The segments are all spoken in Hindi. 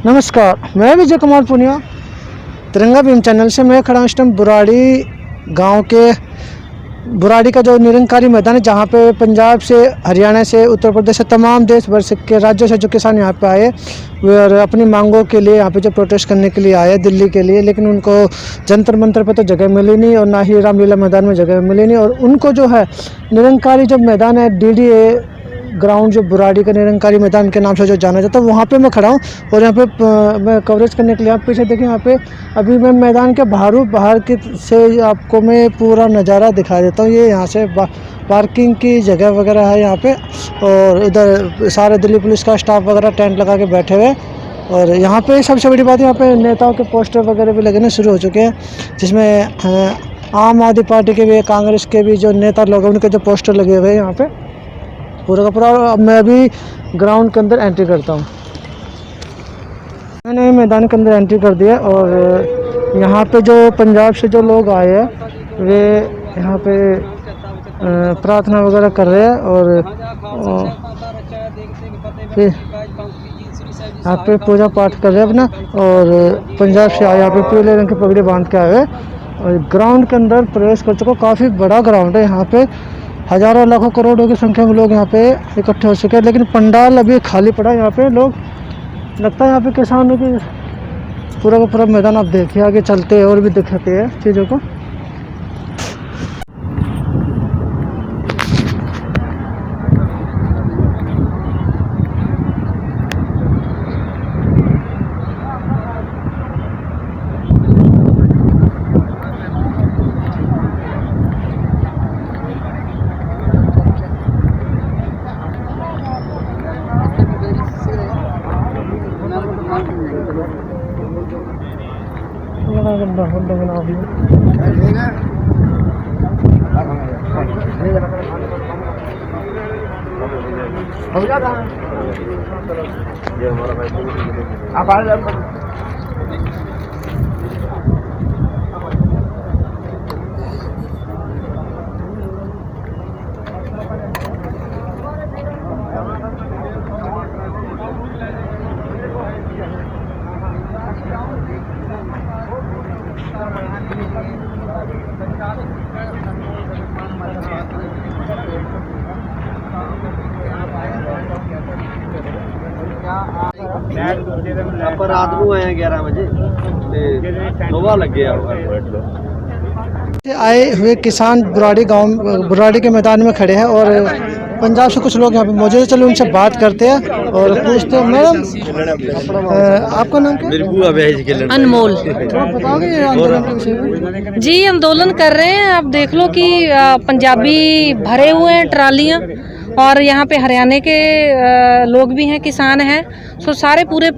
नमस्कार, मैं विजय कुमार पुनिया तिरंगा भीम चैनल से। मैं खड़ा हूँ इस टाइम बुराड़ी गांव के बुराड़ी का जो निरंकारी मैदान है, जहाँ पे पंजाब से, हरियाणा से, उत्तर प्रदेश से, तमाम देश भर से के राज्यों से जो किसान यहाँ पे आए और अपनी मांगों के लिए यहाँ पे जो प्रोटेस्ट करने के लिए आए दिल्ली के लिए, लेकिन उनको जंतर मंतर पे तो जगह मिली नहीं और ना ही रामलीला मैदान में जगह मिली नहीं। और उनको जो है निरंकारी जो मैदान है, DDA ग्राउंड, जो बुराड़ी का निरंकारी मैदान के नाम से जो जाना जाता है, वहाँ पे मैं खड़ा हूँ। और यहाँ पे मैं कवरेज करने के लिए, आप पीछे देखिए, यहाँ पे अभी मैं मैदान के बाहर की से आपको मैं पूरा नज़ारा दिखा देता हूँ। ये यहाँ से पार्किंग की जगह वगैरह है यहाँ पे, और इधर सारे दिल्ली पुलिस का स्टाफ वगैरह टेंट लगा के बैठे हुए। और यहाँ पे सबसे बड़ी बात, यहाँ पे नेताओं के पोस्टर वगैरह भी लगने शुरू हो चुके हैं, जिसमें आम आदमी पार्टी के भी, कांग्रेस के भी जो नेता लोग हैं, उनके जो पोस्टर लगे हुए हैं यहाँ पे पूरा का पूरा। अब मैं अभी ग्राउंड के अंदर एंट्री करता हूँ। मैंने मैदान के अंदर एंट्री कर दिया और यहाँ पे जो पंजाब से जो लोग आए हैं, वे यहाँ पे प्रार्थना वगैरह कर रहे हैं। और फिर यहाँ पे पूजा पाठ कर रहे हैं अपना। और पंजाब से आए, यहाँ पे पीले रंग की पगड़ी बांध के आए और ग्राउंड के अंदर प्रवेश कर चुका। काफ़ी बड़ा ग्राउंड है, यहाँ पे हज़ारों लाखों करोड़ों की संख्या में लोग यहाँ पे इकट्ठे हो चुके हैं, लेकिन पंडाल अभी खाली पड़ा है। यहाँ पे लोग, लगता है यहाँ पे किसानों की पूरा का पूरा मैदान। आप देखिए, आगे चलते हैं और भी दिखाते हैं चीज़ों को। ਆਪਾਂ ਰਾਤ ਨੂੰ ਆਏ 11 ਵਜੇ ਤੇ ਨੋਵਾ ਲੱਗਿਆ आए हुए किसान बुराड़ी के मैदान में खड़े हैं और पंजाब से कुछ लोग यहाँ पे मौजूद हैं। चलो उनसे बात करते हैं और पूछते हैं। मैडम, आपका नाम क्या? अनमोल। थोड़ा बताओगे ये आंदोलन के विषय में? जी, आंदोलन कर रहे हैं। आप देख लो कि पंजाबी भरे हुए हैं ट्रालियां, और यहाँ पे हरियाणा के लोग भी हैं, किसान हैं। सो सारे पूरे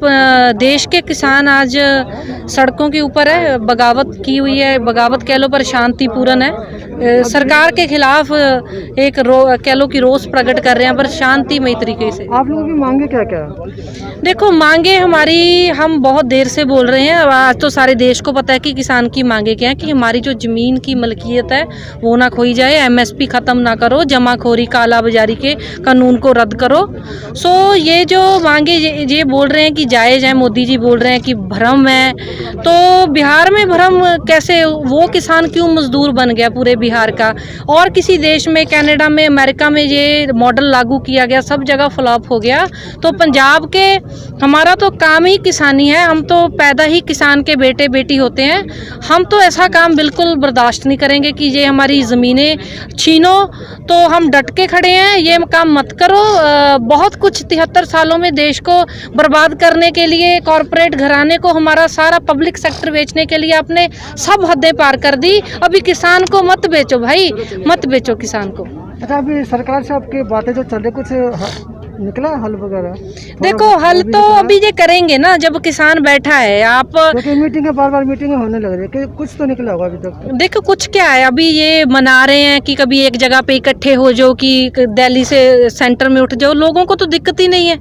देश के किसान आज सड़कों के ऊपर है, बगावत की हुई है। बगावत कह लो पर शांतिपूर्ण है। सरकार के खिलाफ एक कह लो कि रोष प्रकट कर रहे हैं, पर शांतिमय तरीके से। आप लोगों की मांगे क्या क्या? देखो, मांगे हमारी, हम बहुत देर से बोल रहे हैं। आज तो सारे देश को पता है कि किसान की मांगे क्या है, कि हमारी जो ज़मीन की मलकियत है वो ना खोई जाए, MSP ख़त्म ना करो, जमाखोरी काला बाजारी के कानून को रद्द करो। सो ये जो मांगे ये बोल रहे हैं कि जायज़ है, मोदी जी बोल रहे हैं कि भ्रम है। तो बिहार में भ्रम कैसे? वो किसान क्यों मजदूर बन गया पूरे बिहार का? और किसी देश में, कनाडा में, अमेरिका में ये मॉडल लागू किया गया, सब जगह फ्लॉप हो गया। तो पंजाब के, हमारा तो काम ही किसानी है, हम तो पैदा ही किसान के बेटे बेटी होते हैं। हम तो ऐसा काम बिल्कुल बर्दाश्त नहीं करेंगे कि ये हमारी ज़मीनें छीनो। तो हम डट के खड़े हैं, ये काम मत करो। बहुत कुछ 73 सालों में देश को बर्बाद करने के लिए, कॉरपोरेट घराने को, हमारा सारा पब्लिक सेक्टर बेचने के लिए आपने सब हदें पार कर दी। अभी किसान को मत बेचो भाई, मत बेचो किसान को। अच्छा, अभी सरकार से आपकी बातें जो चल रही, कुछ निकला हल वगैरह? देखो, हल तो अभी ये करेंगे ना जब किसान बैठा है। आप क्योंकि मीटिंग बार मीटिंग होने लग रही है, कि कुछ तो निकला होगा अभी तक? देखो, कुछ क्या है, अभी ये मना रहे हैं कि कभी एक जगह पे इकट्ठे हो जाओ, कि दिल्ली से सेंटर में उठ जाओ। लोगों को तो दिक्कत ही नहीं है।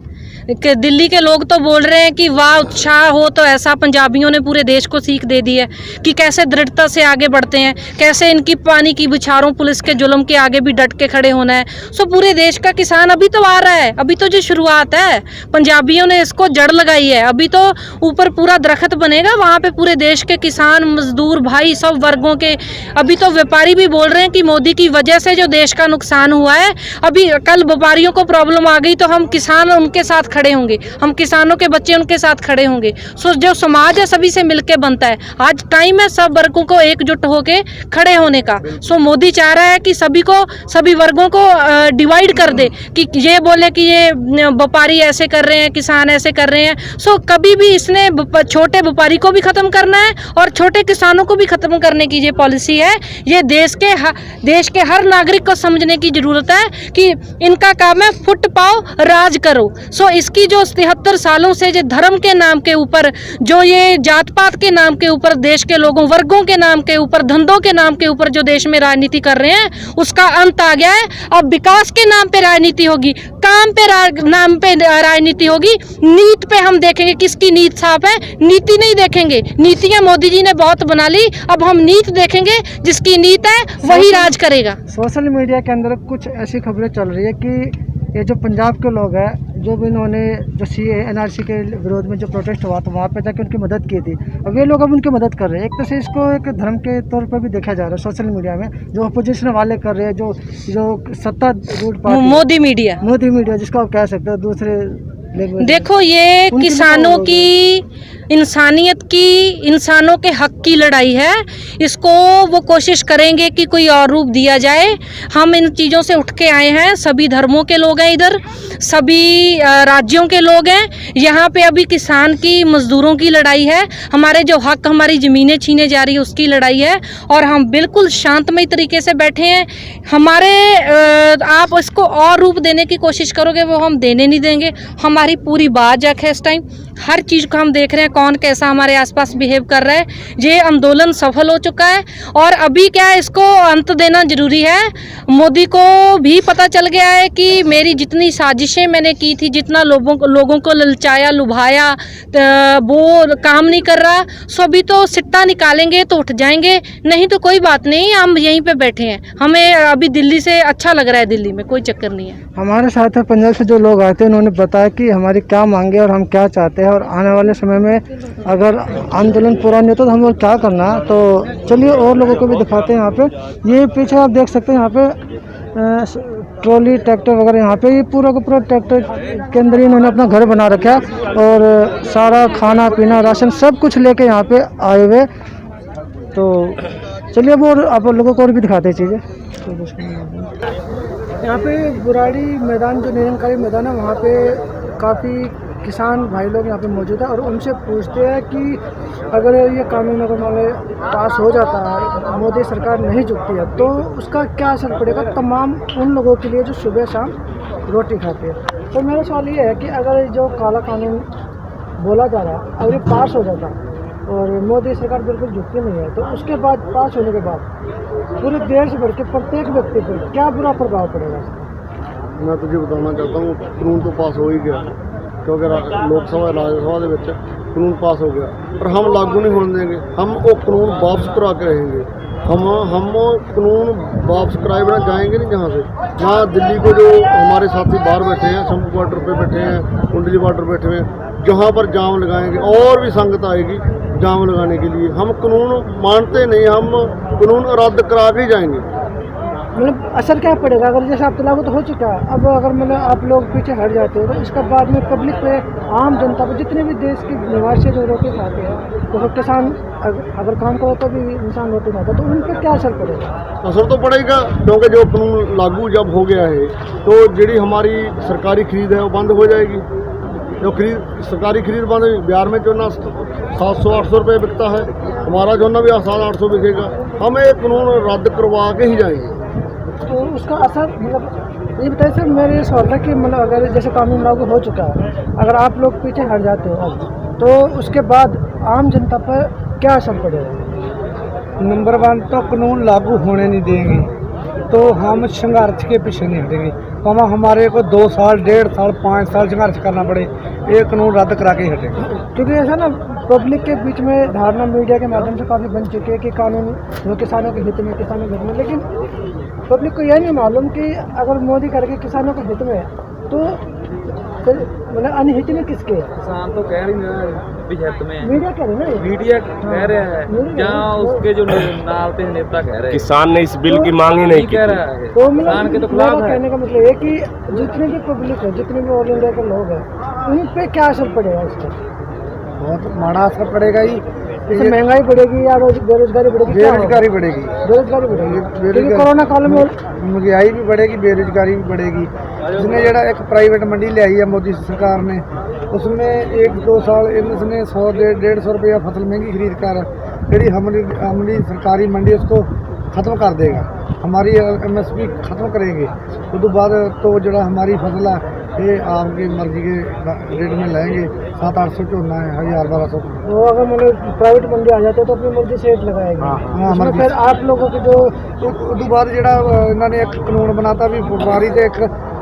दिल्ली के लोग तो बोल रहे हैं कि वाह उत्साह हो तो ऐसा पंजाबियों ने पूरे देश को सीख दे दी है कि कैसे दृढ़ता से आगे बढ़ते हैं, कैसे इनकी पानी की बुछारों पुलिस के जुल्म के आगे भी डट के खड़े होना है। सो पूरे देश का किसान अभी तो आ रहा है, अभी तो जो शुरुआत है, पंजाबियों ने इसको जड़ लगाई है, अभी तो ऊपर पूरा दरख्त बनेगा, वहाँ पे पूरे देश के किसान मजदूर भाई सब वर्गों के। अभी तो व्यापारी भी बोल रहे हैं कि मोदी की वजह से जो देश का नुकसान हुआ है, अभी कल व्यापारियों को प्रॉब्लम आ गई तो हम किसान उनके साथ खड़े होंगे, हम किसानों के बच्चे उनके साथ खड़े होंगे। सो जो समाज है सभी से मिलके बनता है। आज टाइम है सब वर्गों को एकजुट होके खड़े होने का। सो मोदी चाह रहा है कि सभी वर्गों को डिवाइड कर दे, कि ये बोले कि ये व्यापारी ऐसे कर रहे हैं, किसान ऐसे कर रहे हैं। सो कभी भी इसने छोटे व्यापारी को भी खत्म करना है और छोटे किसानों को भी खत्म करने की ये पॉलिसी है। ये देश के हर नागरिक को समझने की जरूरत है कि इनका काम है फुट पाओ राज करो। सो इसकी जो 73 सालों से जो धर्म के नाम के ऊपर, जो ये जात पात के नाम के ऊपर, देश के लोगों वर्गों के नाम के ऊपर, धंधों के नाम के ऊपर जो देश में राजनीति कर रहे हैं, उसका अंत आ गया है। अब विकास के नाम पे राजनीति होगी, काम पे नाम पे राजनीति होगी, नीति पे हम देखेंगे किसकी नीति साफ है। नीति नहीं देखेंगे, नीतियां मोदी जी ने बहुत बना ली, अब हम नीति देखेंगे, जिसकी नीति है वही राज करेगा। सोशल मीडिया के अंदर कुछ ऐसी खबरें चल रही है कि ये जो पंजाब के लोग हैं, जो भी इन्होंने जो CAA NRC के विरोध में जो प्रोटेस्ट हुआ तो वहाँ पे जाकर उनकी मदद की थी, अब ये लोग अब उनकी मदद कर रहे हैं। एक तरह से इसको एक धर्म के तौर पर भी देखा जा रहा है सोशल मीडिया में, जो अपोजिशन वाले कर रहे हैं, जो सत्ता रूढ़ पार्टी मोदी मीडिया जिसको आप कह सकते हो दूसरे। देखो ये किसानों की, इंसानियत की, इंसानों के हक की लड़ाई है। इसको वो कोशिश करेंगे कि कोई और रूप दिया जाए। हम इन चीज़ों से उठ के आए हैं, सभी धर्मों के लोग हैं, इधर सभी राज्यों के लोग हैं। यहाँ पे अभी किसान की, मजदूरों की लड़ाई है, हमारे जो हक, हमारी ज़मीनें छीने जा रही है उसकी लड़ाई है। और हम बिल्कुल शांतमय तरीके से बैठे हैं। हमारे आप इसको और रूप देने की कोशिश करोगे वो हम देने नहीं देंगे। हमारी पूरी बात है इस टाइम, हर चीज़ को हम देख रहे हैं, कौन कैसा हमारे आसपास बिहेव कर रहा है। ये आंदोलन सफल हो चुका है और अभी क्या है, इसको अंत देना जरूरी है। मोदी को भी पता चल गया है कि मेरी जितनी साजिशें मैंने की थी, जितना लोगों को ललचाया लुभाया, वो काम नहीं कर रहा। सो अभी तो सिट्टा निकालेंगे तो उठ जाएंगे, नहीं तो कोई बात नहीं, हम यहीं पे बैठे हैं। हमें अभी दिल्ली से अच्छा लग रहा है, दिल्ली में कोई चक्कर नहीं है। हमारे साथ पंजाब से जो लोग आए थे उन्होंने बताया कि हमारी क्या मांगे और हम क्या चाहते हैं, और आने वाले समय में अगर आंदोलन पूरा नहीं होता तो हम लोग क्या करना। तो चलिए और लोगों को भी दिखाते हैं। यहाँ पे ये पीछे आप देख सकते हैं, यहाँ पे ट्रॉली ट्रैक्टर वगैरह, यहाँ पे ये पूरा का पूरा ट्रैक्टर के अंदर ही इन्होंने अपना घर बना रखा है और सारा खाना पीना राशन सब कुछ लेके यहाँ पे आए हुए। तो चलिए वो आप लोगों को और भी दिखाते हैं चीज़ें। यहाँ पे बुराड़ी मैदान, जो निरंकारी मैदान है, वहाँ पे काफ़ी किसान भाई लोग यहाँ पे मौजूद है और उनसे पूछते हैं कि अगर ये कानून अगर मान लो पास हो जाता है, मोदी सरकार नहीं झुकती है, तो उसका क्या असर पड़ेगा तमाम उन लोगों के लिए जो सुबह शाम रोटी खाते हैं। तो मेरा सवाल ये है कि अगर जो काला कानून बोला जा रहा है अगर ये पास हो जाता और मोदी सरकार बिल्कुल झुकती नहीं है, तो उसके बाद पास होने के बाद पूरे देश भर के प्रत्येक व्यक्ति पर क्या बुरा प्रभाव पड़ेगा? मैं तुझे बताना चाहता हूँ, कानून तो पास हो ही गया, क्योंकि लोकसभा राज्यसभा ਦੇ ਵਿੱਚ कानून पास हो गया, पर हम लागू नहीं होने देंगे। हम वो कानून वापस करा के रहेंगे। हम कानून वापस कराए बिना जाएंगे नहीं जहाँ से। जहाँ दिल्ली को जो हमारे साथी बाहर बैठे हैं, शंभू बॉर्डर पे बैठे हैं, कुंडली बॉर्डर बैठे हुए हैं, जहाँ पर जाम लगाएंगे और भी संगत आएगी जाम लगाने के लिए। हम कानून मानते नहीं, हम कानून रद्द करा के ही जाएंगे। मतलब असर क्या पड़ेगा अगर जैसे आप लागू तो हो चुका है, अब अगर मतलब आप लोग पीछे हट जाते हो तो इसका बाद में पब्लिक पे, आम जनता पे, जितने भी देश के निवासी जो रोटी खाते हैं, तो किसान अगर काम करो तो भी इंसान रोटी खाता, तो उन पर क्या असर पड़ेगा? असर तो पड़ेगा, क्योंकि जो कानून लागू जब हो गया है तो जी हमारी सरकारी खरीद है वो बंद हो जाएगी। जो सरकारी खरीद बंद, बिहार में झोना 700-800 रुपये बिकता है, हमारा झोना भी 700-800 बिकेगा। हम ये कानून रद्द करवा के ही जाएंगे। तो उसका असर मतलब ये बताइए सर, मेरे सवाल था कि मतलब अगर जैसे कानून लागू हो चुका है, अगर आप लोग पीछे हट जाते हो तो उसके बाद आम जनता पर क्या असर पड़ेगा? नंबर 1 तो कानून लागू होने नहीं देंगे, तो हम संघर्ष के पीछे नहीं हटेंगे। भावें हमारे को 2 साल, 1.5 साल, 5 साल संघर्ष करना पड़े, ये कानून रद्द करा के ही हटेंगे। क्योंकि ऐसा ना पब्लिक के बीच में धारणा मीडिया के माध्यम से काफ़ी बन चुकी है कि कानून जो किसानों के हित में, किसानों के हित में, लेकिन पब्लिक को यह नहीं मालूम कि अगर मोदी करके किसानों के हित में है तो फिर मतलब अनहित में किसके है? किसान तो कह रही है भी हित में है। मीडिया कह रहे हैं ना, मीडिया कह रहा है, जहाँ उसके जो नाल पे नेता कह रहे हैं, किसान ने इस बिल की मांग ही नहीं कह की। रहा है तो किसान के तो मेरा खिलाफ है। कहने का मतलब ये कि जितनी भी पब्लिक है, जितने भी ऑल इंडिया के लोग हैं, उन पे क्या असर पड़ेगा इसका? बहुत बड़ा असर पड़ेगा ही। जैसे महंगाई बढ़ेगी या बेरोजगारी बढ़ेगी, बेरोजगारी बढ़ेगी, बेरोजगारी बढ़ेगी, क्योंकि कोरोना काल में महंगाई भी बढ़ेगी, बेरोजगारी भी बढ़ेगी। इसने जरा एक प्राइवेट मंडी ले आई है मोदी सरकार ने, उसमें 1-2 साल इसने 100-150 रुपया फसल महंगी खरीद कर जी हमारी सरकारी मंडी उसको ख़त्म कर देगा, हमारी MSP ख़त्म करेंगे। उसके बाद तो जरा हमारी फसल है ये आपकी मर्जी के रेट में लेंगे, 700-800 झोना है, 1000-1200। वो अगर मतलब प्राइवेट मंडी आ जाते हैं तो अपनी मर्जी से रेट लगाएगी। हाँ, फिर आप लोगों की जो उसके बाद जरा इन्होंने एक कानून बनाता भी व्यापारी से एक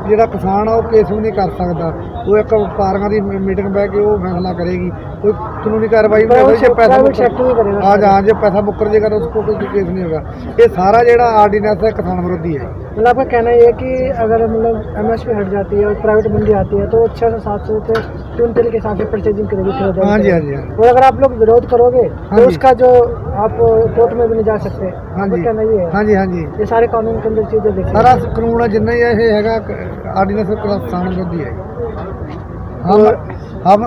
ਜਿਹੜਾ किसान है वो केस भी नहीं कर सकता, वो एक ਵਪਾਰੀਆਂ ਦੀ मीटिंग बह के वो फैसला करेगी, कोई कानूनी कार्रवाई नहीं होगी। हाँ, जो पैसा मुकर जाएगा तो उसको कोई केस नहीं होगा। ये सारा जो आर्डीनेंस है किसान विरोधी है। मतलब आपका कहना ये है कि अगर मतलब MSP हट जाती है और प्राइवेट मंडी आती है तो 600 से 700 रुपये क्विंटल के हिसाब से परचेजिंग करेगी। हाँ जी, हाँ जी। और अगर आप लोग विरोध करोगे तो उसका जो आप कोर्ट में भी नहीं जा सकते। हाँ जी, कहना ये है। हाँ जी, हाँ जी। ये सारे कानून के अंदर चीज़ें देखिए, सारा कानून है जिन्ना ये हैगा आर्डीनेंस किसान विरोधी है। हम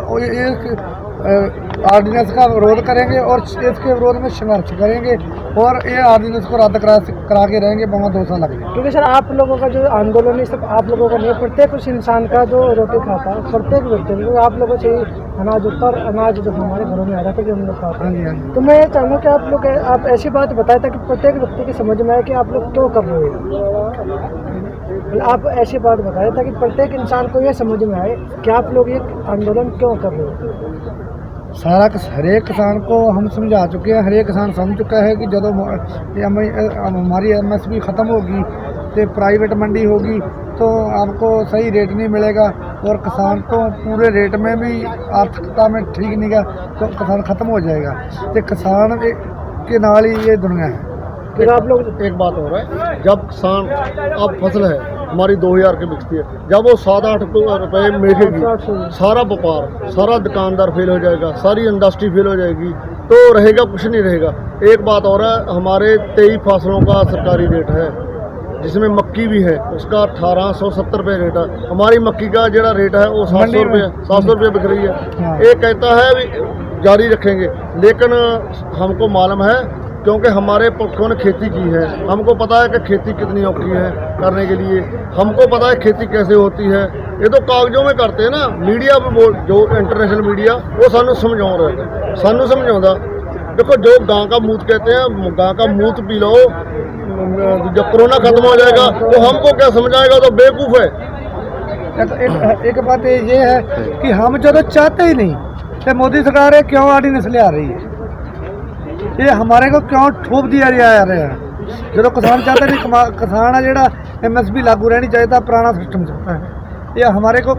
आर्डीनेंस का विरोध करेंगे और इसके विरोध में संघर्ष करेंगे और ये आर्डीनेंस को रद्द करा के रहेंगे, वहाँ 2 साल लगेंगे। क्योंकि सर आप लोगों का जो आंदोलन है सिर्फ आप लोगों का नहीं, प्रत्येक उस इंसान का जो रोटी खाता है, प्रत्येक व्यक्ति, क्योंकि आप लोगों से ही अनाज होता है, अनाज जो हमारे घरों में आ रहा था कि हम लोग खाते हैं। तो मैं ये चाहूँगा कि आप ऐसी बात बताएं ताकि प्रत्येक व्यक्ति की समझ में आए कि आप लोग क्यों कर रहे हैं। आप ऐसी बात बताएं ताकि प्रत्येक इंसान को ये समझ में आए कि आप लोग ये आंदोलन क्यों कर रहे हैं। सारा हरेक किसान को हम समझा चुके हैं, हरेक किसान समझ चुका है कि जब हमारी MSP ख़त्म होगी तो प्राइवेट मंडी होगी तो आपको सही रेट नहीं मिलेगा और किसान को पूरे रेट में भी आर्थिकता में ठीक नहीं गा तो किसान ख़त्म हो जाएगा। तो किसान के नाल ही ये दुनिया है। फिर आप लोग एक बात हो रहा है, जब किसान अब फसल है हमारी 2000 की बिकती है, जब वो 7-8 रुपये मिलेगी, सारा व्यापार, सारा दुकानदार फेल हो जाएगा, सारी इंडस्ट्री फेल हो जाएगी, तो रहेगा कुछ नहीं रहेगा। एक बात और है, हमारे 23 फसलों का सरकारी रेट है जिसमें मक्की भी है, उसका 1870 रुपये रेट है। हमारी मक्की का जो रेट है वो 700 रुपये बिक रही है। ये कहता है भी जारी रखेंगे, लेकिन हमको मालूम है क्योंकि हमारे पुरखों ने खेती की है, हमको पता है कि खेती कितनी औखी है करने के लिए, हमको पता है खेती कैसे होती है। ये तो कागजों में करते हैं ना, मीडिया पे जो इंटरनेशनल मीडिया वो सानू समझा रहा है, सानू समझाता। देखो जो गां का मूत कहते हैं, गां का मूत पी लो, जब कोरोना खत्म हो जाएगा तो हमको क्या समझाएगा, तो बेवकूफ़ है। एक बात ये है कि हम जो चाहते ही नहीं तो मोदी सरकार है क्यों आर्डीनेंस ले आ रही है, ये हमारे को क्यों ठोप दिया जा रहा है। जो किसान चाहते नहीं, किसान है जो MSP लागू रहनी चाहिए, पुराना सिस्टम चलता है। ये हमारे को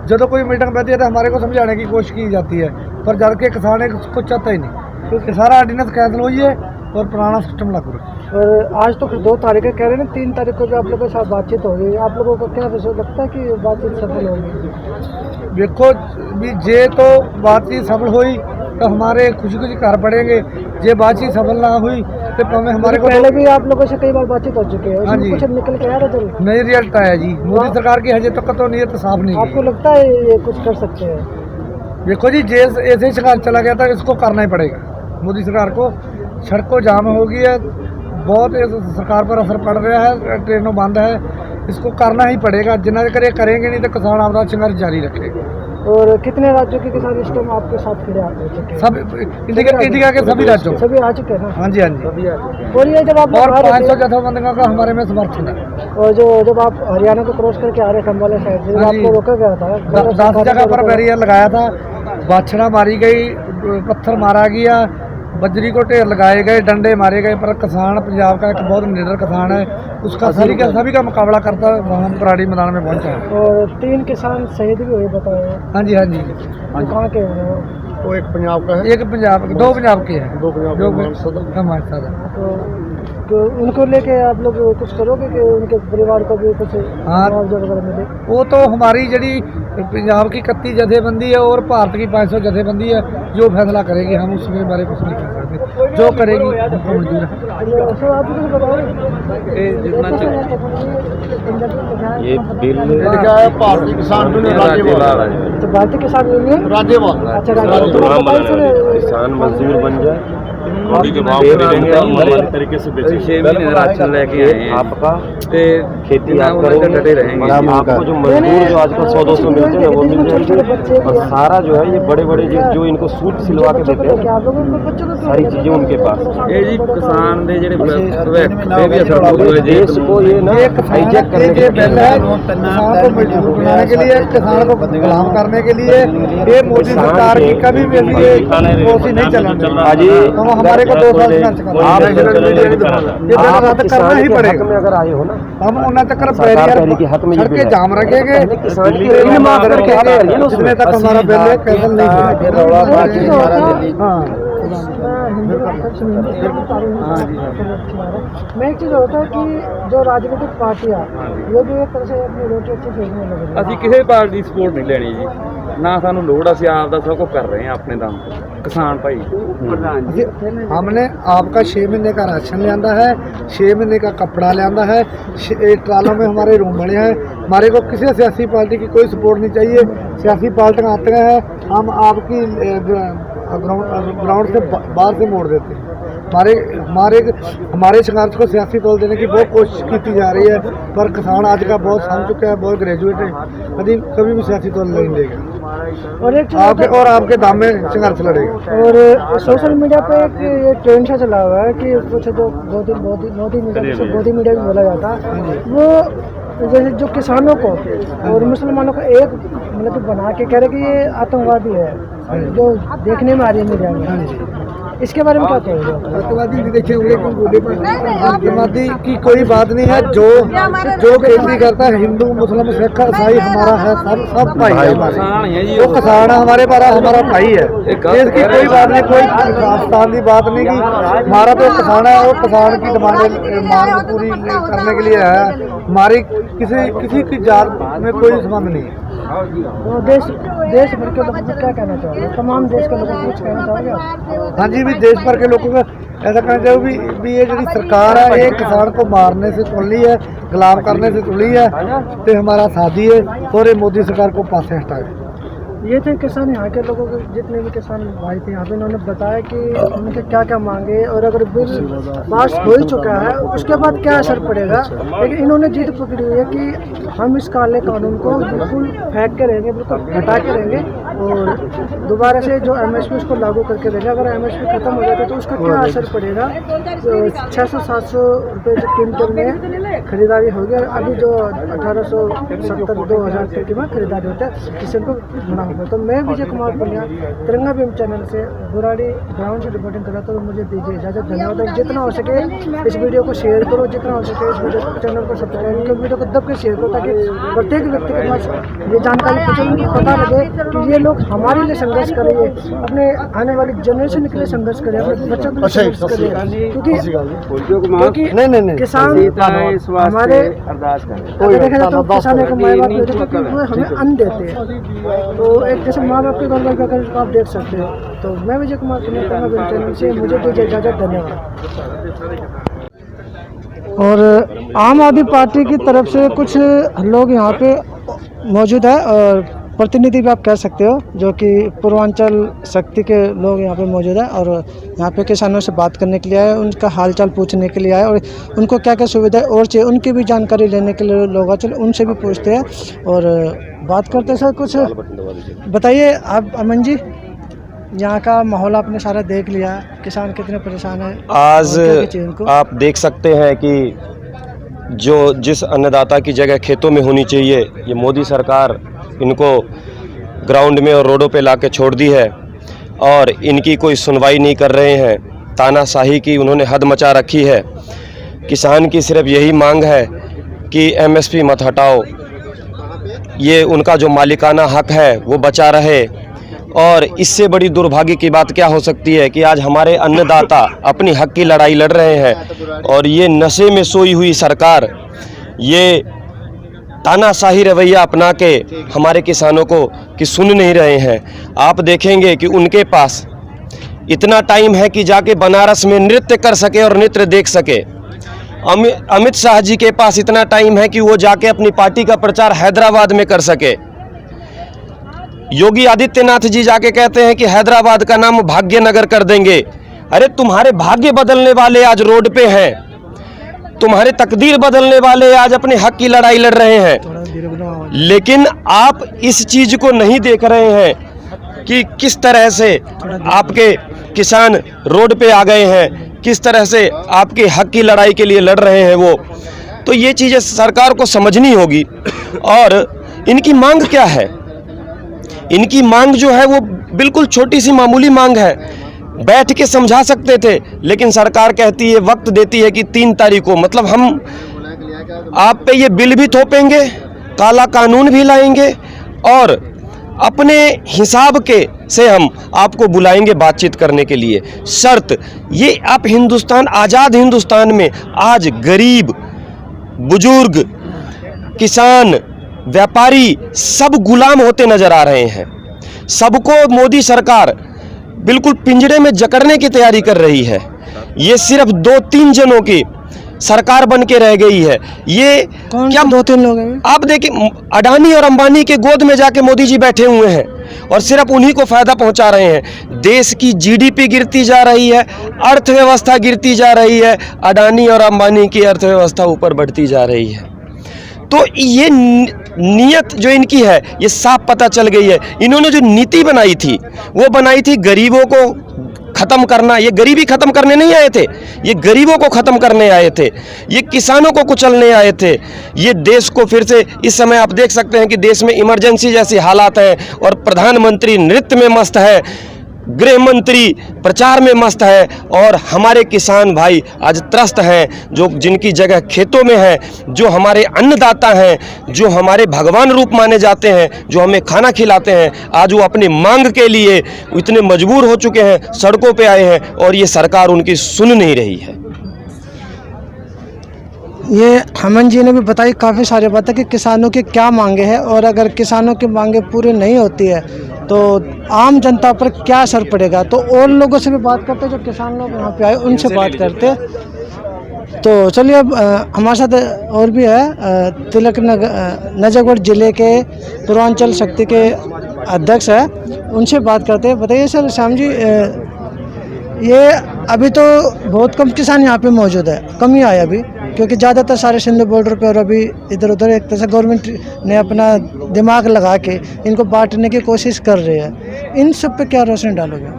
जो कोई मीटिंग बैठती है तो हमारे को समझाने की कोशिश की जाती है, पर जब के किसान है उसको चाहता ही नहीं, तो सारा आर्डीनेंस कैंसिल हुई है और पुराना सिस्टम लागू रहे। और आज तो 2 तारीख कह रहे हैं ना, 3 तारीख को जो आप लोगों के साथ बातचीत होगी, आप लोगों को क्या लगता है कि बातचीत सफल होगी? देखो भी जे तो बातचीत सफल हुई तो हमारे खुशी खुशी घर पड़ेंगे, जे बातचीत सफल ना हुई तो हमारे को पहले भी आप लोगों से कई बार बातचीत हो चुकी है। हाँ जी, कुछ निकल के आया रिजल्ट? नहीं, रिजल्ट आया जी। मोदी सरकार की हजे तक तो नीयत साफ नहीं। आपको लगता है ये कुछ कर सकते हैं? देखो जी, जे ऐसे ही सरकार चला गया था, इसको करना ही पड़ेगा। मोदी सरकार को सड़कों जाम हो गई है, बहुत सरकार पर असर पड़ रहा है, ट्रेनों बंद है, इसको करना ही पड़ेगा। जितना कर करेंगे नहीं तो किसान अपना संघर्ष जारी रखेगा। और कितने राज्यों के किसान इस टाइम आपके साथ खड़े आते हैं? सब इंडिया के सभी राज्यों, सभी आ चुके हैं ना? हाँ जी, हाँ जी। और ये जब आप 500 जथेबंदियों का हमारे में समर्थन है। और जब आप हरियाणा को क्रॉस करके आ रहे थे अम्बाला साइड से, आपको रोका गया था, 10 जगह पर बैरियर लगाया था, बाछड़ा मारी गई, पत्थर मारा गया, बजरी को ढेर लगाए गए, डंडे मारे गए, पर किसान पंजाब का एक बहुत निडर किसान है, उसका सभी का मुकाबला करता है हम बुराड़ी मैदान में पहुंचा है। और 3 किसान शहीद भी हुए बताए। हाँ जी, हाँ जी। वो कहाँ के हैं वो एक पंजाब का है, एक पंजाब, 2 पंजाब के हैं, दो पंजाब जो का हमारे साथ है। तो उनको लेके आप लोग कुछ करोगे कि उनके परिवार को भी कुछ हाँ। मुआवजा वगैरह मिले? वो तो हमारी जड़ी पंजाब की 31 जथेबंदी है और भारत की 500 जथेबंदी है, जो फैसला करेगी हम उसके बारे में कुछ नहीं कर सकते, जो करेगी हमको मंजूर है। सर आप कुछ बताओ। ये बिल लिखा है भारतीय किसान यूनियन राज्यपाल, तो भारतीय किसान यूनियन राज्यपाल। अच्छा राज्य किसान मजदूर बन जाए के भाव तरीके से 6 महीने राशन लेके आए हैं आपका ते खेती आप डटे करेंगे, रहेंगे। आपको जो मजदूर जो आजकल 100-200 मिलते हैं वो मिल जाएंगे। और सारा जो है ये बड़े बड़े जो इनको सूट सिलवा के देते हैं, सारी चीजें उनके पास। ये जी किसान दे ਜਿਹੜੇ ਭਵਿੱਖ ਤੇ ਵੀ ਅਸਰ ਹੋਊਗਾ देश को ये ना हाईजैक करने के बिल है किसान को मजदूर बनाने के लिए, किसान को गुलाम करने के लिए। ये मोदी सरकार की कभी भी ये पॉलिसी नहीं चलने आज ये तो हमारे को 2 साल संघर्ष करना आप है। ये बिल रद्द करना ही पड़ेगा। में अगर आए हो ना, हम उन्हें तक सरकार पहले के हक में ये सड़कें बिल है। जाम रखेंगे, किसान की ऋण माफ करके जितने तक हमारा बिल है कैंसिल नहीं होगा। मैं एक चीज़ होता है कि जो राजनीतिक पार्टियाँ वो भी एक तरह से अपनी रोटी अच्छी फेंकने लग रही है। ਅਸੀਂ ਕਿਸੇ ਪਾਰਟੀ ਦੀ ਸਪੋਰਟ ਨਹੀਂ ਲੈਣੀ ਜੀ, ਨਾ ਸਾਨੂੰ ਲੋੜ, ਅਸੀਂ ਆਪ ਦਾ ਸਭ ਕੁਝ ਕਰ ਰਹੇ ਹਾਂ ਆਪਣੇ ਦਮ ਤੇ। किसान भाई हमने आपका 6 महीने का राशन लिया है, 6 महीने का कपड़ा लिया है, ट्रालों में हमारे रूम बने हैं। हमारे को किसी सियासी पार्टी की कोई सपोर्ट नहीं चाहिए। सियासी पार्टियाँ आते हैं हम आपकी ग्राउंड से बाहर से मोड़ देते हैं। हमारे संघर्ष को सियासी तौर देने की बहुत कोशिश की जा रही है, पर किसान आज का बहुत समझ चुका है, बहुत ग्रेजुएट है, कभी भी सियासी तौर नहीं देगा और एक आपके दाम में संघर्ष लड़ेगा। और सोशल मीडिया पे एक ये ट्रेंड सा चला हुआ है कि कुछ जो मोदी मीडिया भी बोला जाता है, वो जैसे जो किसानों को और मुसलमानों को एक मतलब कि बना के कह रहे कि ये आतंकवादी है, जो देखने में आ रही है मीडिया में। इसके बारे में क्या कहेंगे? आतंकवादी भी देखिए आतंकवादी की कोई बात नहीं है। जो खेती करता है हिंदू मुस्लिम सिख ईसाई हमारा है, सब भाई है हमारे। वो किसान है हमारे पास, हमारा भाई है। इसकी कोई बात नहीं, कोई पाकिस्तान की बात नहीं की। हमारा तो किसान है और किसान की मांग पूरी करने के लिए है। हमारी किसी की जात में कोई संबंध नहीं है। तो देश भर के लोगों को क्या कहना चाहोगे? तमाम देश के लोगों को कुछ कहना चाहोगे आप? हाँ जी, भी देश भर के लोगों को ऐसा कहना चाहिए भी ये जो सरकार है ये किसान को मारने से तुली है, गुलाम करने से तुली है, तो हमारा साथी है और ये मोदी सरकार को पासे हटाए। ये थे किसान, यहाँ के लोगों के जितने भी किसान भाई थे यहाँ पे, उन्होंने बताया कि उनके क्या क्या मांगे और अगर बिल पास हो ही चुका है उसके बाद क्या असर पड़ेगा। लेकिन इन्होंने जिद पकड़ी हुई है कि हम इस काले कानून को बिल्कुल फेंक के रहेंगे, बिल्कुल हटा के रहेंगे और दोबारा से जो MSP उसको लागू करके देंगे। अगर MSP ख़त्म हो जाता है तो उसका क्या असर पड़ेगा? 600-700 रुपये जो कीमतों में खरीदारी होगी। अभी जो 1870-2000 के कीमत खरीदारी होता है किसी को मना। तो मैं विजय कुमार पंड्या तिरंगा भीम चैनल से बुराड़ी ग्राउंड से रिपोर्टिंग कर रहा था। तो मुझे दीजिए इजाज़त, धन्यवाद। और जितना हो सके इस वीडियो को शेयर करो, जितना हो सके इस वीडियो चैनल को सब्सक्राइब करो, वीडियो को दब के शेयर करो ताकि प्रत्येक व्यक्ति के पास ये जानकारी पता लगे कि ये लोग हमारे लिए संघर्ष कर रहे हैं, अपने आने वाली जनरेशन के लिए संघर्ष करें, अपने बच्चों के लिए संघर्ष करें। क्योंकि नहीं किसान हमारे देखा जाए तो किसान एक माँ बाप होते हैं क्योंकि वो हमें अन्न देते हैं। तो एक जैसे माँ बाप के गौरव अगर आप देख सकते हो। तो मैं विजय कुमार चैनल से मुझे दीजिए इजाज़त, धन्यवाद। और आम आदमी पार्टी की तरफ से कुछ लोग यहाँ पे मौजूद है और प्रतिनिधि भी आप कह सकते हो, जो कि पूर्वांचल शक्ति के लोग यहाँ पे मौजूद है और यहाँ पे किसानों से बात करने के लिए आए, उनका हालचाल पूछने के लिए आए और उनको क्या क्या सुविधाएं और चाहिए उनकी भी जानकारी लेने के लिए लोग आए। चलो उनसे भी पूछते हैं और बात करते हैं। सर कुछ बताइए आप अमन जी, यहाँ का माहौल आपने सारा देख लिया, किसान कितने परेशान है आज आप देख सकते हैं कि जिस अन्नदाता की जगह खेतों में होनी चाहिए ये मोदी सरकार इनको ग्राउंड में और रोडों पे लाके छोड़ दी है और इनकी कोई सुनवाई नहीं कर रहे हैं। तानाशाही की उन्होंने हद मचा रखी है। किसान की सिर्फ यही मांग है कि एमएसपी मत हटाओ, ये उनका जो मालिकाना हक है वो बचा रहे। और इससे बड़ी दुर्भाग्य की बात क्या हो सकती है कि आज हमारे अन्नदाता अपनी हक की लड़ाई लड़ रहे हैं और ये नशे में सोई हुई सरकार ये तानाशाही रवैया अपना के हमारे किसानों को कि सुन नहीं रहे हैं। आप देखेंगे कि उनके पास इतना टाइम है कि जाके बनारस में नृत्य कर सके और नृत्य देख सके। अमित शाह जी के पास इतना टाइम है कि वो जाके अपनी पार्टी का प्रचार हैदराबाद में कर सके। योगी आदित्यनाथ जी जाके कहते हैं कि हैदराबाद का नाम भाग्यनगर कर देंगे। अरे तुम्हारे भाग्य बदलने वाले आज रोड पे हैं, तुम्हारे तकदीर बदलने वाले आज अपने हक की लड़ाई लड़ रहे हैं, लेकिन आप इस चीज को नहीं देख रहे हैं कि किस तरह से आपके किसान रोड पे आ गए हैं, किस तरह से आपके हक की लड़ाई के लिए लड़ रहे हैं वो। तो ये चीज़ें सरकार को समझनी होगी। और इनकी मांग क्या है? इनकी मांग जो है वो बिल्कुल छोटी सी मामूली मांग है, बैठ के समझा सकते थे, लेकिन सरकार कहती है, वक्त देती है कि 3 तारीख को, मतलब हम आप पे ये बिल भी थोपेंगे, काला कानून भी लाएंगे और अपने हिसाब के से हम आपको बुलाएंगे बातचीत करने के लिए। शर्त ये, आप हिंदुस्तान, आज़ाद हिंदुस्तान में आज गरीब, बुजुर्ग, किसान, व्यापारी सब गुलाम होते नजर आ रहे हैं। सबको मोदी सरकार बिल्कुल पिंजरे में जकड़ने की तैयारी कर रही है। ये सिर्फ 2-3 जनों की सरकार बन के रह गई है। ये कौन क्या 2-3 लोग हैं? आप देखिए, अडानी और अंबानी के गोद में जाके मोदी जी बैठे हुए हैं और सिर्फ उन्हीं को फायदा पहुंचा रहे हैं। देश की जीडीपी गिरती जा रही है, अर्थव्यवस्था गिरती जा रही है, अडानी और अंबानी की अर्थव्यवस्था ऊपर बढ़ती जा रही है। तो ये नीयत जो इनकी है ये साफ पता चल गई है। इन्होंने जो नीति बनाई थी वो बनाई थी गरीबों को खत्म करना। ये गरीबी खत्म करने नहीं आए थे, ये गरीबों को खत्म करने आए थे, ये किसानों को कुचलने आए थे। ये देश को फिर से, इस समय आप देख सकते हैं कि देश में इमरजेंसी जैसी हालात हैं और प्रधानमंत्री नृत्य में मस्त है, गृह मंत्री प्रचार में मस्त है और हमारे किसान भाई आज त्रस्त हैं, जो जिनकी जगह खेतों में है, जो हमारे अन्नदाता हैं, जो हमारे भगवान रूप माने जाते हैं, जो हमें खाना खिलाते हैं, आज वो अपनी मांग के लिए इतने मजबूर हो चुके हैं, सड़कों पे आए हैं और ये सरकार उनकी सुन नहीं रही है। ये हेमंत जी ने भी बताई काफ़ी सारी बातें कि किसानों की क्या मांगे हैं और अगर किसानों की मांगे पूरी नहीं होती है तो आम जनता पर क्या असर पड़ेगा। तो और लोगों से भी बात करते, जो किसान लोग यहाँ पे आए उनसे बात करते। तो चलिए, अब हमारे साथ और भी है, तिलक नजफगढ़ ज़िले के पूर्वांचल शक्ति के अध्यक्ष है, उनसे बात करते हैं। बताइए सर, श्याम जी, ये अभी तो बहुत कम किसान यहाँ पे मौजूद है, कम ही आए अभी, क्योंकि ज़्यादातर सारे सिंध बॉर्डर पे और अभी इधर उधर एक तरह से गवर्नमेंट ने अपना दिमाग लगा के इनको बांटने की कोशिश कर रही है। इन सब पे क्या रोशनी डालोगे?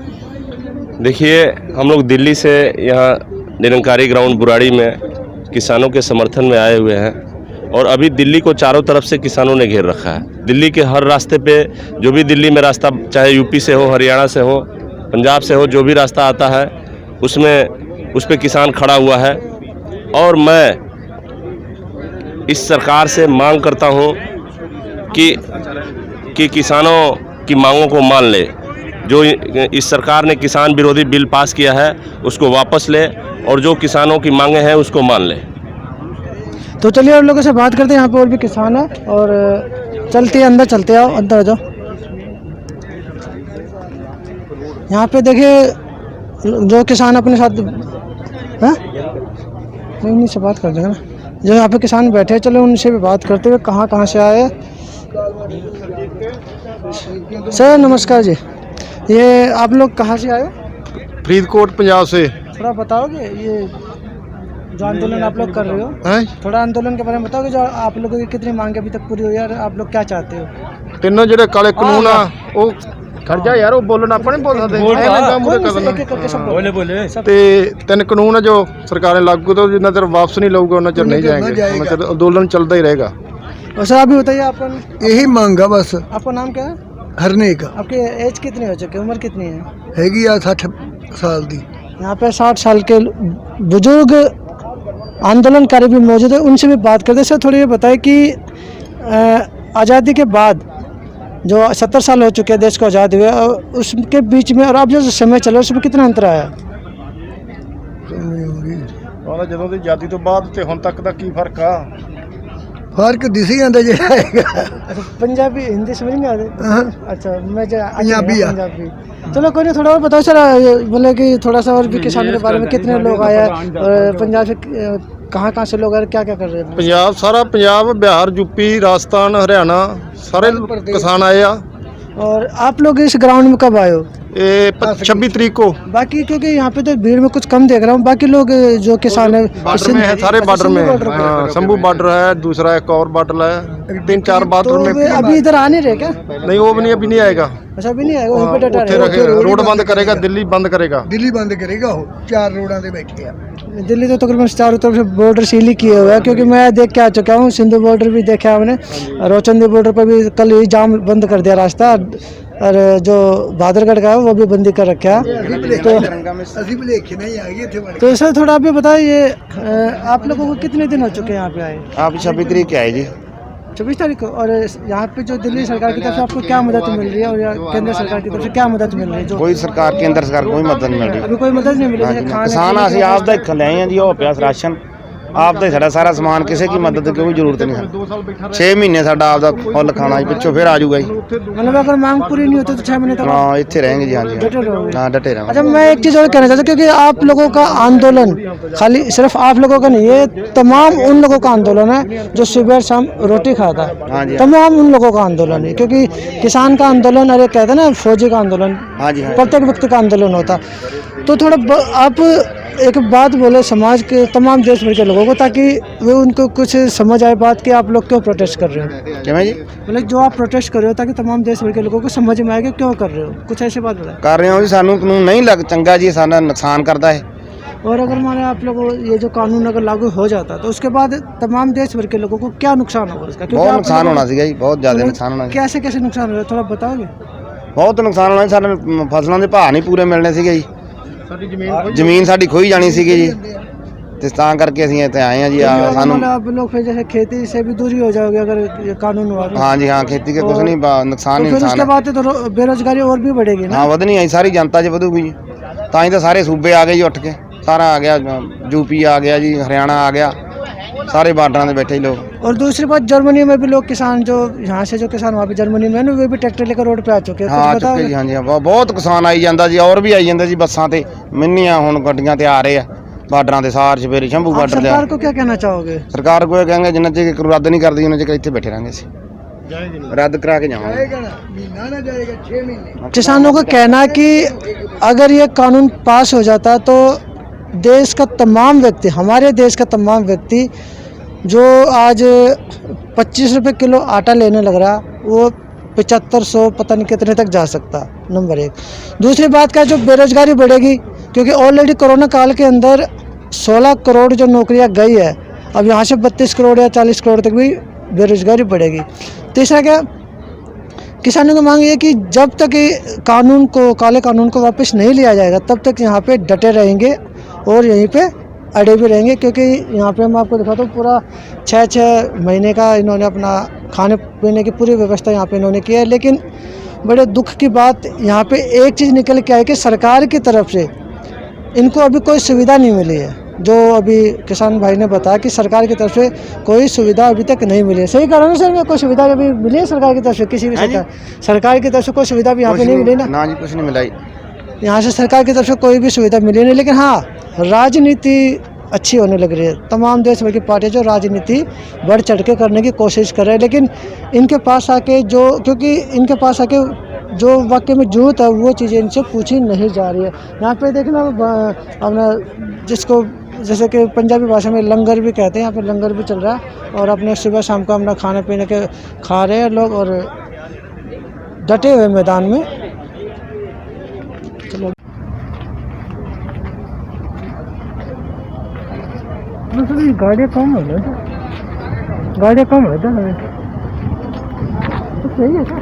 देखिए, हम लोग दिल्ली से यहाँ निरंकारी ग्राउंड बुराड़ी में किसानों के समर्थन में आए हुए हैं और अभी दिल्ली को चारों तरफ से किसानों ने घेर रखा है। दिल्ली के हर रास्ते पे, जो भी दिल्ली में रास्ता, चाहे यूपी से हो, हरियाणा से हो, पंजाब से हो, जो भी रास्ता आता है उसमें उस पर किसान खड़ा हुआ है। और मैं इस सरकार से मांग करता हूं कि किसानों की मांगों को मान ले। जो इस सरकार ने किसान विरोधी बिल पास किया है उसको वापस ले और जो किसानों की मांगे हैं उसको मान ले। तो चलिए और लोगों से बात करते हैं। यहाँ पे और भी किसान है और चलते अंदर, चलते आओ, अंदर आ जाओ। यहाँ पे देखिए जो किसान अपने साथ हैं, इन्हीं से बात कर देंगे ना, जो यहाँ पे किसान बैठे हैं, चलो उनसे भी बात करते हुए। कहाँ से आए सर? नमस्कार जी, ये आप लोग कहाँ से आए? फरीदकोट पंजाब से। थोड़ा बताओगे ये जो आंदोलन आप लोग कर रहे हो, थोड़ा आंदोलन के बारे में बताओगे, जो आप लोगों की कितनी मांगे अभी तक पूरी हुई है, आप लोग क्या चाहते हो? ਤਿੰਨੋਂ ਜਿਹੜੇ ਕਾਲੇ ਕਾਨੂੰਨ ਆ ਉਹ ਖੜ ਜਾ ਯਾਰ, ਉਹ ਬੋਲਣ ਆਪਾਂ ਨਹੀਂ ਬੋਲ ਸਕਦੇ ਤੇ 3 ਕਾਨੂੰਨ ਆ ਜੋ ਸਰਕਾਰ ਨੇ ਲਾਗੂ ਕੀਤਾ, ਜਿੰਨਾ ਚਿਰ ਵਾਪਸ ਨਹੀਂ ਲਊਗਾ ਉਹਨਾਂ ਚਿਰ नहीं जाएंगे, ਉਹਨਾਂ ਚਿਰ ਅੰਦੋਲਨ ਚੱਲਦਾ ਹੀ रहेगा। सर आप भी बताइए, आपका यही मांग है बस। आपका नाम क्या है? हरने का। आपकी एज कितनी हो चुकी है, उम्र कितनी है? हैगी 60 साल दी। यहाँ पे 60 साल के बुजुर्ग आंदोलनकारी भी मौजूद है, उनसे भी बात करते हैं। सर थोड़ी ये बताएं कि आज़ादी के बाद जो 70 साल हो चुके हैं देश को आज़ाद हुए, उसके बीच में और अब जो समय चला उसमें कितना अंतर आया? और ਜਦੋਂ ਦੀ ਆਜ਼ਾਦੀ ਤੋਂ ਬਾਅਦ ਤੇ ਹੁਣ ਤੱਕ ਦਾ ਕੀ ਫਰਕ ਆ? फर्क दिसी जाता जो आएगा। अच्छा पंजाबी हिंदी समझ नहीं आते? अच्छा मैं पंजाबी है। पंजाबी। चलो कोई नहीं, थोड़ा और बताओ सर, बोले कि थोड़ा सा और भी किसानों के बारे में, कितने लोग आए हैं और पंजाब से कहाँ से लोग आ रहे, क्या क्या कर रहे हैं? ਪੰਜਾਬ ਸਾਰਾ ਪੰਜਾਬ, ਬਿਹਾਰ, यूपी, राजस्थान, हरियाणा ਸਾਰੇ ਕਿਸਾਨ ਆਏ ਆ। और आप लोग इस ग्राउंड में कब आए हो? ਇਹ 26 तरीक को बाकी क्योंकि यहाँ पे तो भीड़ में कुछ कम देख रहा हूँ, बाकी लोग जो किसान है बॉर्डर में है, सारे बॉर्डर में है। हाँ, शंभू बॉर्डर है, दूसरा एक और बॉर्डर है, 3-4 बॉर्डर तो में। अभी इधर आ नहीं रहे क्या? नहीं वो भी नहीं, अभी नहीं आएगा। अच्छा अभी नहीं आएगा, वहीं पे डटा ਉੱਥੇ रहेगा। रखेगा, रोड बंद करेगा, दिल्ली बंद करेगा। दिल्ली बंद करेगा वो 4 रोडा से बैठे हैं। दिल्ली तो तकरीबन चारों तरफ से बॉर्डर सील ही किए हुए हैं, क्योंकि मैं देख के आ चुका हूँ, सिंधु बॉर्डर भी देखा हमने, रोचंदी बॉर्डर पर भी कल ही जाम बंद कर दिया रास्ता, और जो बहादुरगढ़ का है वो भी बंदी कर रखा है। तो सर थोड़ा आप भी बताइए, आप लोगों को कितने दिन हो चुके हैं यहाँ पे आए? आप 26 तरीक के आए जी। 26 तारीख को। और यहाँ पे जो दिल्ली सरकार की तरफ से आपको क्या मदद मिल रही है और या केंद्र सरकार की तरफ से क्या मदद मिल रही है? जो कोई सरकार केंद्र सरकार कोई मदद नहीं मिल रही। अभी कोई मदद नहीं मिली है खाने किसान ਅਸੀਂ ਆਪ ਦਾ ਹੀ ਲੈ ਆਏ ਜੀ, ਉਹ ਪਿਆ ਰਾਸ਼ਨ ਆਪ ਦਾ ਹੀ ਸਾਡਾ ਸਾਰਾ ਸਮਾਨ, ਕਿਸੇ ਦੀ ਮਦਦ ਦੀ ਕੋਈ ਜ਼ਰੂਰਤ ਨਹੀਂ ਹੈ। 6 ਮਹੀਨੇ ਸਾਡਾ ਆਪ ਦਾ ਫੁੱਲ ਖਾਣਾ ਜੀ, ਪਿੱਛੋਂ ਫਿਰ ਆ ਜਾਊਗਾ ਜੀ। मतलब अगर मांग पूरी नहीं होती तो 6 महीने तक हाँ ਇੱਥੇ रहेंगे जी। हाँ जी डटे रहोगे? हाँ डटे रहेंगे। अच्छा मैं एक चीज़ और कहना चाहता हूँ, क्योंकि आप लोगों का आंदोलन खाली सिर्फ आप लोगों का नहीं है, तमाम उन लोगों का आंदोलन है जो सुबह शाम रोटी खाता हाँ है, जी। तमाम उन लोगों का आंदोलन है। क्योंकि किसान का आंदोलन, अरे कहते हैं ना फौजी का आंदोलन, हाँ जी हाँ। प्रत्येक व्यक्ति का आंदोलन होता। तो थोड़ा आप एक बात बोले समाज के तमाम देश भर के लोगों को, ताकि वे उनको कुछ समझ आए बात कि आप लोग क्यों प्रोटेस्ट कर रहे हो। ਕਿਵੇਂ ਜੀ? मतलब जो आप प्रोटेस्ट कर रहे हो, ताकि तमाम देश भर के लोगों को समझ में आए कि क्यों कर रहे हो, कुछ ऐसी बात बताएं। ਕਰ ਰਹੇ ਹਾਂ ਜੀ, ਸਾਨੂੰ ਕਾਨੂੰਨ ਨਹੀਂ ਲੱਗ ਚੰਗਾ ਜੀ, ਸਾਡਾ ਨੁਕਸਾਨ ਕਰਦਾ ਹੈ। और अगर माने आप लोगों ये जो कानून अगर लागू हो जाता तो उसके बाद तमाम देश भर के लोगों को क्या नुकसान होगा उसका? ਬਹੁਤ ਨੁਕसान होना ਸੀਗਾ ਜੀ, ਬਹੁਤ ਜ਼ਿਆਦਾ ਨੁਕसान होना। कैसे कैसे नुकसान होगा थोड़ा बताओगे? ਬਹੁਤ ਨੁਕਸਾਨ ਹੋਣਾ, ਸਾਡੇ ਫਸਲਾਂ ਦੇ ਭਾਅ ਨਹੀਂ ਪੂਰੇ ਮਿਲਣੇ ਸੀਗੇ ਜੀ, ਜ਼ਮੀਨ ਸਾਡੀ ਖੋਈ ਜਾਣੀ ਸੀਗੀ ਜੀ, ਤੇ ਤਾਂ ਕਰਕੇ ਅਸੀਂ ਇੱਥੇ ਆਏ ਹਾਂ ਜੀ। ਸਾਨੂੰ मतलब आप लोग फिर जैसे खेती से भी दूरी हो जाओगे अगर ये कानून हुआ तो? हाँ जी हाँ, खेती के कुछ नहीं नुकसान ही फिर नुकसान उसके है। बाद तो बेरोजगारी और भी बढ़ेगी ना? हाँ ਵਧਣੀ ਹੈ, ਸਾਰੀ ਜਨਤਾ 'ਚ ਵਧੂਗੀ ਜੀ, ਤਾਂ ਹੀ ਤਾਂ ਸਾਰੇ ਸੂਬੇ ਆ ਗਏ ਜੀ ਉੱਠ ਕੇ, ਸਾਰਾ आ गया, यूपी आ गया जी, हरियाणा आ गया, सारे बार्डर में बैठे ही लोग। और दूसरी बात, जर्मनी में भी लोग किसान जो यहाँ से जो किसान वहाँ पे जर्मनी में है ना, वे भी ट्रैक्टर लेकर रोड पे आ चुके हैं। हाँ कुछ चुके बताओगे? जी। हाँ जी हाँ, बहुत किसान आई जाता जी, और भी आई जाते जी बसां ते, मिन्नियां हुण गड्डियां ते आ रहे हैं बार्डर के सार छपेरी शंभू आप बार्डर। सरकार को क्या कहना चाहोगे? सरकार को कहेंगे जिन्ना चਿਰ रद्द नहीं करती उन्ना चਿਰ ਇੱਥੇ बैठे रहेंगे ਅਸੀਂ, रद्द करा के जाएंगे। महीना ना जाएगा 6 महीने। किसानों का कहना है कि अगर ये कानून पास हो जाता तो देश का तमाम व्यक्ति, हमारे देश का तमाम व्यक्ति जो आज 25 रुपये किलो आटा लेने लग रहा, वो 7500 पता नहीं कितने तक जा सकता, नंबर 1। दूसरी बात क्या, जो बेरोजगारी बढ़ेगी, क्योंकि ऑलरेडी कोरोना काल के अंदर 16 करोड़ जो नौकरियां गई है, अब यहाँ से 32 करोड़ या 40 करोड़ तक भी बेरोजगारी बढ़ेगी। तीसरा क्या, किसानों की मांग ये कि जब तक ये कानून को, काले कानून को वापस नहीं लिया जाएगा, तब तक यहाँ पे डटे रहेंगे और यहीं पे अड़े भी रहेंगे। क्योंकि यहाँ पे मैं आपको दिखाता हूँ, पूरा 6-6 महीने का इन्होंने अपना खाने पीने की पूरी व्यवस्था यहाँ पे इन्होंने की है। लेकिन बड़े दुख की बात यहाँ पे एक चीज़ निकल के आई कि सरकार की तरफ से इनको अभी कोई सुविधा नहीं मिली है। जो अभी किसान भाई ने बताया कि सरकार की तरफ से कोई सुविधा अभी तक नहीं मिली है। सही कारण है सर, कोई सुविधा अभी मिली है सरकार की तरफ से? किसी भी सरकार की तरफ से कोई सुविधा भी यहाँ पे नहीं मिली ना जी, कुछ नहीं मिला। यहाँ से सरकार की तरफ से कोई भी सुविधा मिली नहीं। लेकिन हाँ, राजनीति अच्छी होने लग रही है। तमाम देश भर की पार्टियाँ जो राजनीति बढ़ चढ़ के करने की कोशिश कर रहे हैं, लेकिन इनके पास आके जो, क्योंकि इनके पास आके जो वाकई में जरूरत है वो चीज़ें इनसे पूछी नहीं जा रही है। यहाँ पे देखना अपना, जिसको जैसे कि पंजाबी भाषा में लंगर भी कहते हैं, यहाँ पे लंगर भी चल रहा है और अपने सुबह शाम को अपना खाने पीने के खा रहे हैं लोग और डटे हुए मैदान में। चलो गाड़ियाँ कम हो गई, गाड़ियाँ कम हो गई, सही है क्या?